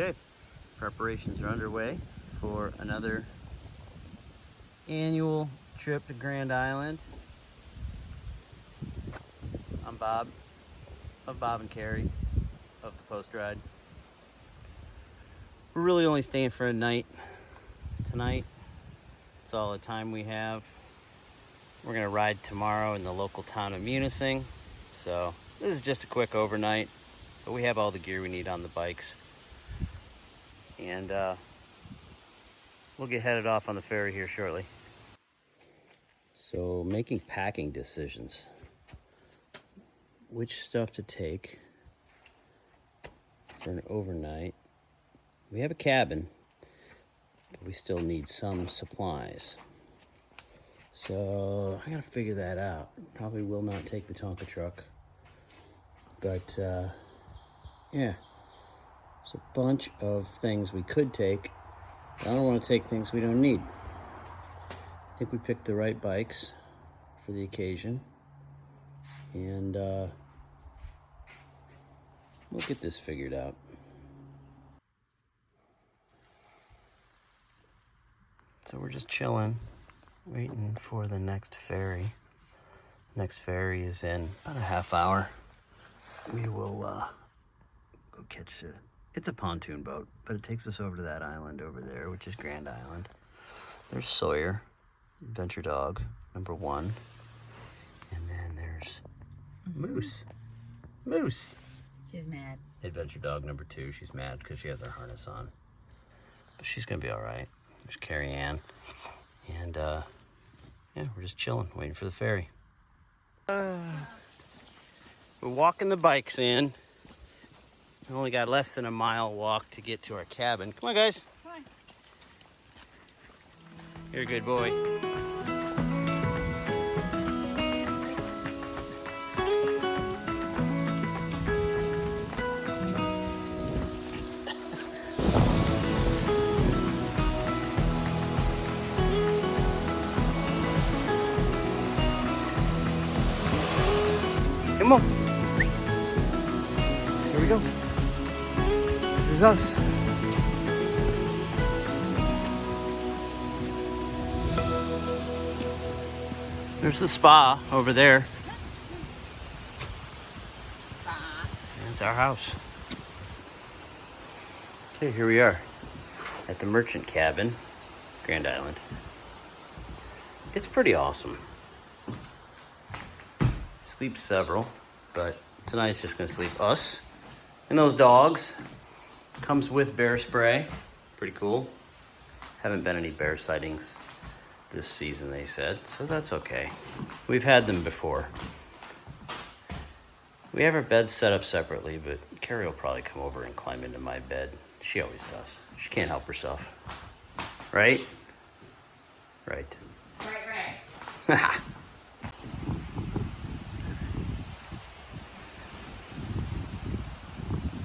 Okay, preparations are underway for another annual trip to Grand Island. I'm Bob of Bob and Carrie of the Post Ride. We're really only staying for a night tonight. That's all the time we have. We're gonna ride tomorrow in the local town of Munising. So this is just a quick overnight, but we have all the gear we need on the bikes. And we'll get headed off on the ferry here shortly. So making packing decisions. Which stuff to take for an overnight. We have a cabin, but we still need some supplies. So I gotta figure that out. Probably will not take the Tonka truck. But yeah, there's a bunch of things we could take. I don't want to take things we don't need. I think we picked the right bikes for the occasion. And we'll get this figured out. So we're just chilling, waiting for the next ferry. Next ferry is in about a half hour. We will go catch it. It's a pontoon boat, but it takes us over to that island over there, which is Grand Island. There's Sawyer, Adventure Dog, #1. And then there's Moose. Moose. She's mad. Adventure Dog #2. She's mad because she has her harness on. But she's gonna be all right. There's Carrie Ann. And yeah, we're just chilling, waiting for the ferry. We're walking the bikes in. We only got less than a mile walk to get to our cabin. Come on, guys. Come on. You're a good boy. Come on. Here we go. This is us. There's the spa over there. And it's our house. Okay, here we are at the merchant cabin, Grand Island. It's pretty awesome. Sleep several, but tonight's just gonna sleep us and those dogs. Comes with bear spray. Pretty cool. Haven't been any bear sightings this season, they said, so that's okay. We've had them before. We have our beds set up separately, but Carrie will probably come over and climb into my bed. She always does. She can't help herself. Right? Right. Right.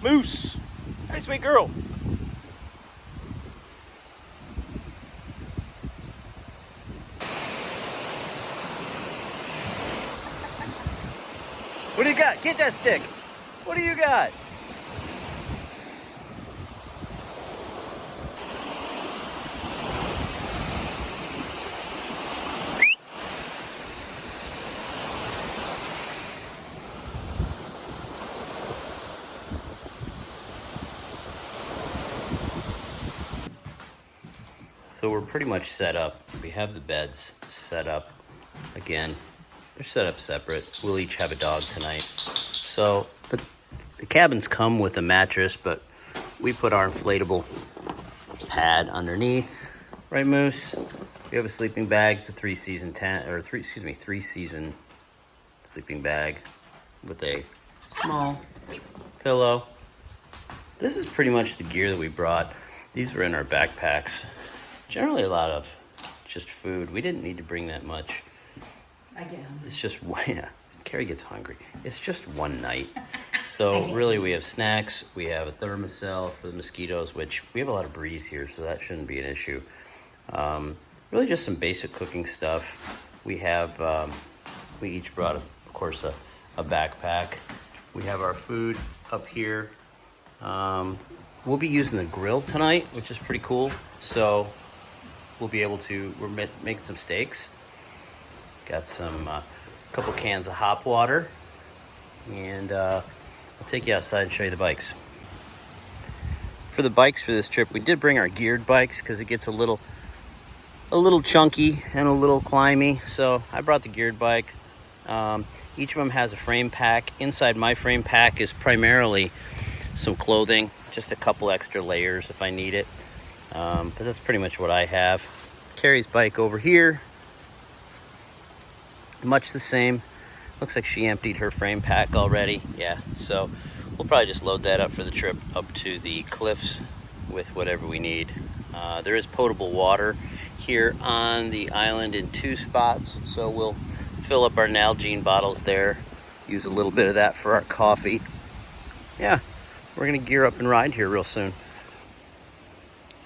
Moose! Nice sweet girl. What do you got? Get that stick. What do you got? So we're pretty much set up. We have the beds set up. Again, they're set up separate. We'll each have a dog tonight. So the cabins come with a mattress, but we put our inflatable pad underneath. Right, Moose? We have a sleeping bag. It's a three season sleeping bag with a small pillow. This is pretty much the gear that we brought. These were in our backpacks. Generally a lot of just food. We didn't need to bring that much. I get hungry. It's just, yeah, Carrie gets hungry. It's just one night. So really we have snacks. We have a thermocell for the mosquitoes, which we have a lot of breeze here, so that shouldn't be an issue. Really just some basic cooking stuff. We have, we each brought, of course, a backpack. We have our food up here. We'll be using the grill tonight, which is pretty cool. So we'll be able to, we're making some steaks. Got some, couple cans of hop water. And I'll take you outside and show you the bikes. For the bikes for this trip, we did bring our geared bikes because it gets a little chunky and a little climby. So I brought the geared bike. Each of them has a frame pack. Inside my frame pack is primarily some clothing, just a couple extra layers if I need it. But that's pretty much what I have. Carrie's bike over here, much the same. Looks like she emptied her frame pack already. Yeah, so we'll probably just load that up for the trip up to the cliffs with whatever we need. There is potable water here on the island in 2 spots, so we'll fill up our Nalgene bottles there, use a little bit of that for our coffee. Yeah, we're gonna gear up and ride here real soon.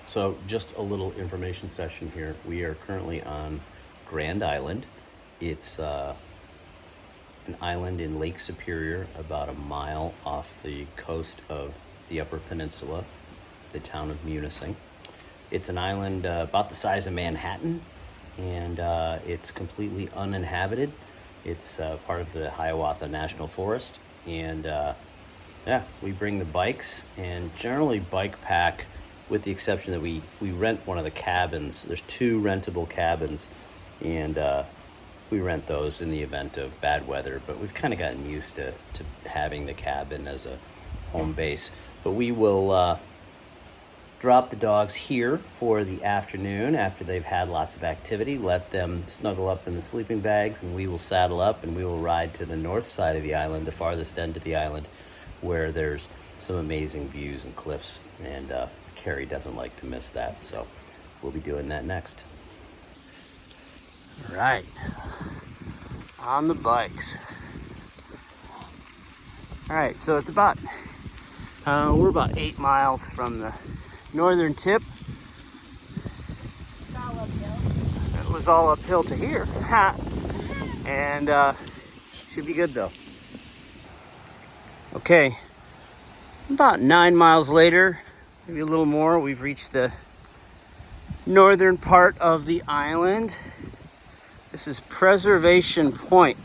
So just a little information session here. We are currently on Grand Island. It's an island in Lake Superior, about a mile off the coast of the Upper Peninsula, the town of Munising. It's an island about the size of Manhattan, and it's completely uninhabited. It's part of the Hiawatha National Forest, and yeah, we bring the bikes, and generally bike pack, with the exception that we rent one of the cabins. There's 2 rentable cabins, and we rent those in the event of bad weather, but we've kind of gotten used to having the cabin as a home base. But we will drop the dogs here for the afternoon after they've had lots of activity, let them snuggle up in the sleeping bags, and we will saddle up and we will ride to the north side of the island, the farthest end of the island, where there's some amazing views and cliffs, and Carrie doesn't like to miss that, so we'll be doing that next. All right, on the bikes. All right, so it's about, we're about 8 miles from the northern tip. It's all uphill. It was all uphill to here. And should be good though. Okay, about 9 miles later, maybe a little more, we've reached the northern part of the island. This is Preservation Point,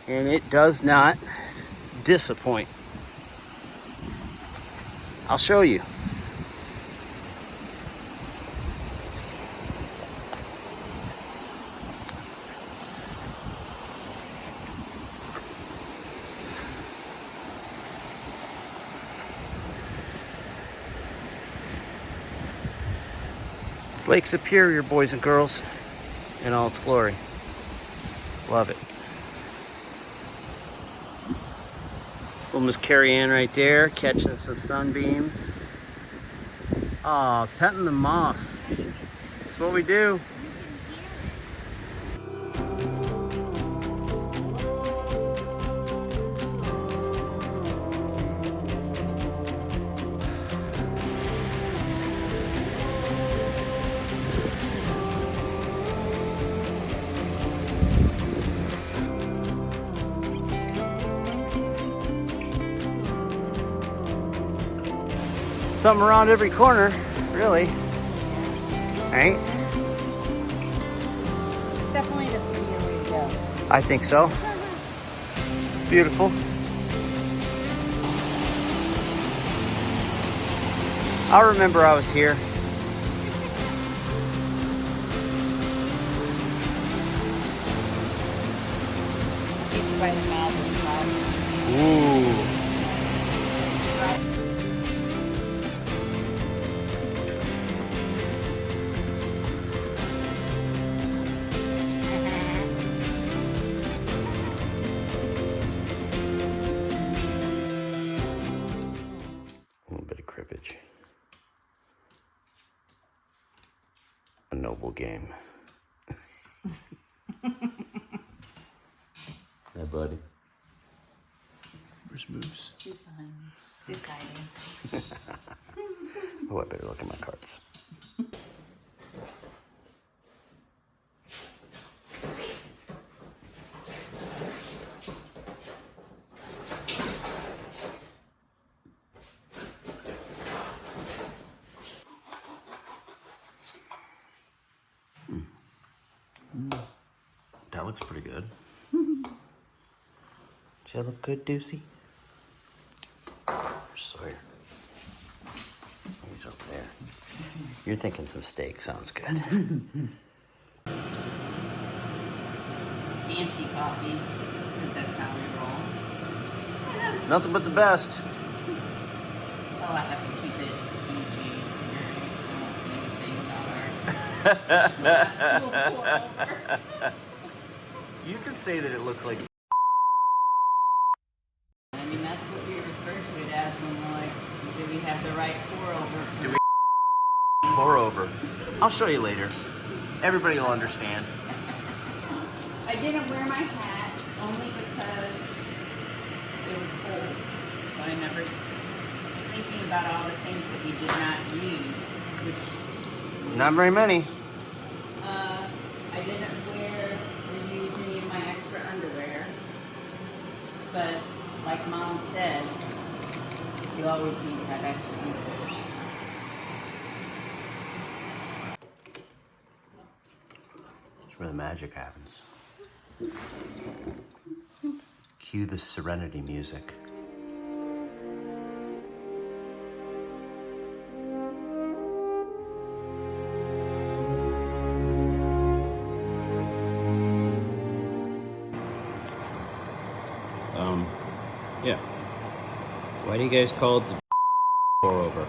and it does not disappoint. I'll show you. It's Lake Superior, boys and girls, in all its glory. Love it. Little Miss Carrie Ann right there, catching some sunbeams. Aw, petting the moss. That's what we do. Something around every corner, really. Right? Definitely the prettier way to go. I think so. Beautiful. I'll remember I was here. Get you by the mouth as well. Ooh. A little bit of cribbage. A noble game. Hey, buddy. Where's Moose? She's behind me. She's hiding. Oh, I better look at my cards. looks pretty good. Does that look good, Deucey? Sawyer. He's up there. You're thinking some steak. Sounds good. Fancy coffee, because that's how we roll. Nothing but the best. Oh, I have to keep it PG. I won't say anything about our school pour over. You can say that it looks like. I mean, that's what we refer to it as when we're like, do we have the right pour over? Do we pour over? I'll show you later. Everybody will understand. I didn't wear my hat only because it was cold. But I never thinking about all the things that we did not use, which Not very many. I didn't wear or use any of my extra underwear. But like Mom said, you always need to have extra underwear. That's where the magic happens. Cue the serenity music. Yeah. Why do you guys call it the pour over?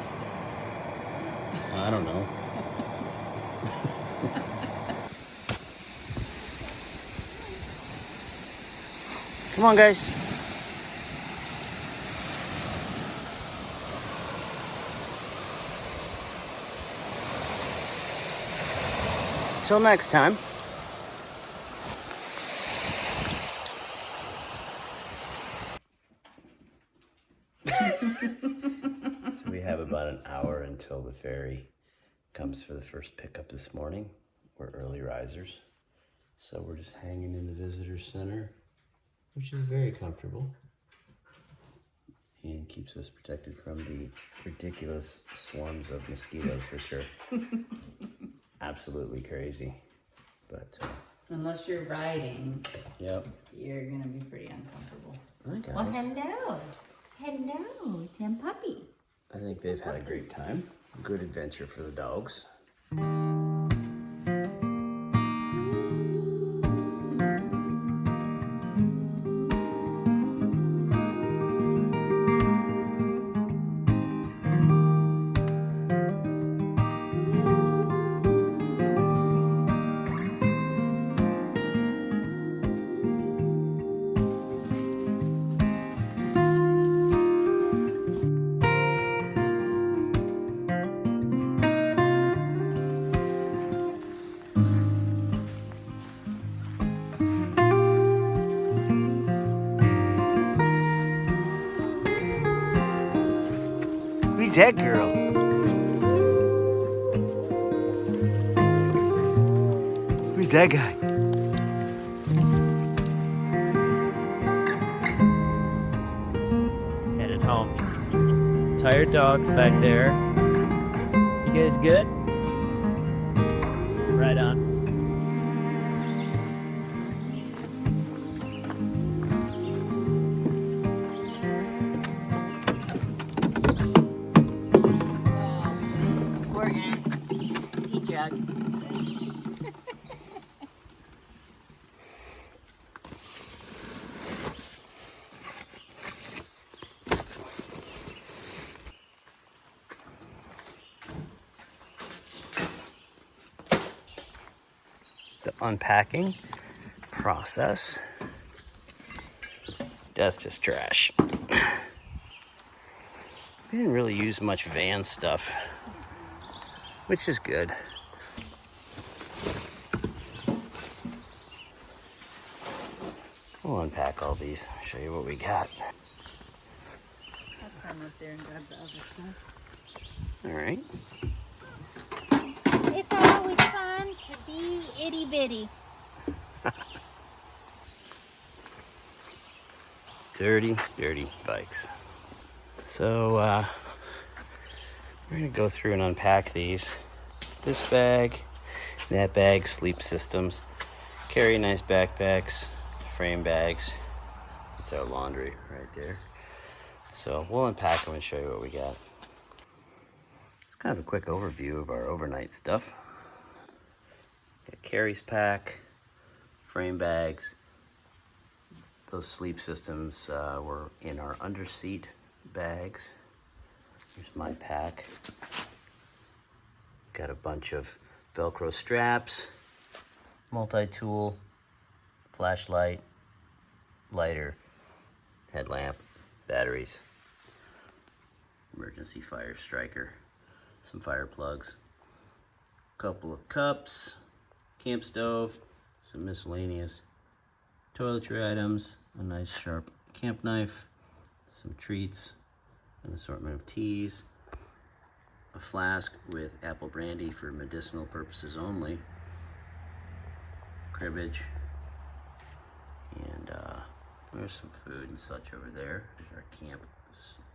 I don't know. Come on, guys. Till next time. So we have about an hour until the ferry comes for the first pickup this morning. We're early risers. So we're just hanging in the visitor center, which is very comfortable and keeps us protected from the ridiculous swarms of mosquitoes for sure. Absolutely crazy. But Unless you're riding, yep. you're gonna be pretty uncomfortable. Hi guys. Well, hello. Hello, Tim Puppy. I think they've had a great time. Good adventure for the dogs. Who's that girl? Who's that guy? Headed home. Tired dogs back there. You guys good? Right on. We're in pee jug. The unpacking process. That's just trash. We didn't really use much van stuff, which is good. We'll unpack all these, show you what we got. I'll climb up there and grab the other stuff. All right. It's always fun to be itty bitty. Dirty, dirty bikes. So, we're gonna go through and unpack these. This bag, that bag, sleep systems, carry nice backpacks, frame bags. It's our laundry right there. So we'll unpack them and show you what we got. It's kind of a quick overview of our overnight stuff. Got carries pack, frame bags. Those sleep systems were in our underseat bags. Here's my pack. Got a bunch of Velcro straps, multi-tool, flashlight, lighter, headlamp, batteries, emergency fire striker, some fire plugs, couple of cups, camp stove, some miscellaneous toiletry items, a nice sharp camp knife, some treats, an assortment of teas, a flask with apple brandy for medicinal purposes only, cribbage, and there's some food and such over there. There's our camp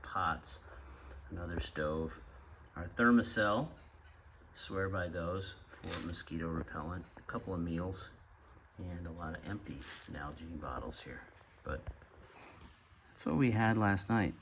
pots, another stove, our Thermacell, swear by those for mosquito repellent, a couple of meals, and a lot of empty Nalgene bottles here. But that's what we had last night.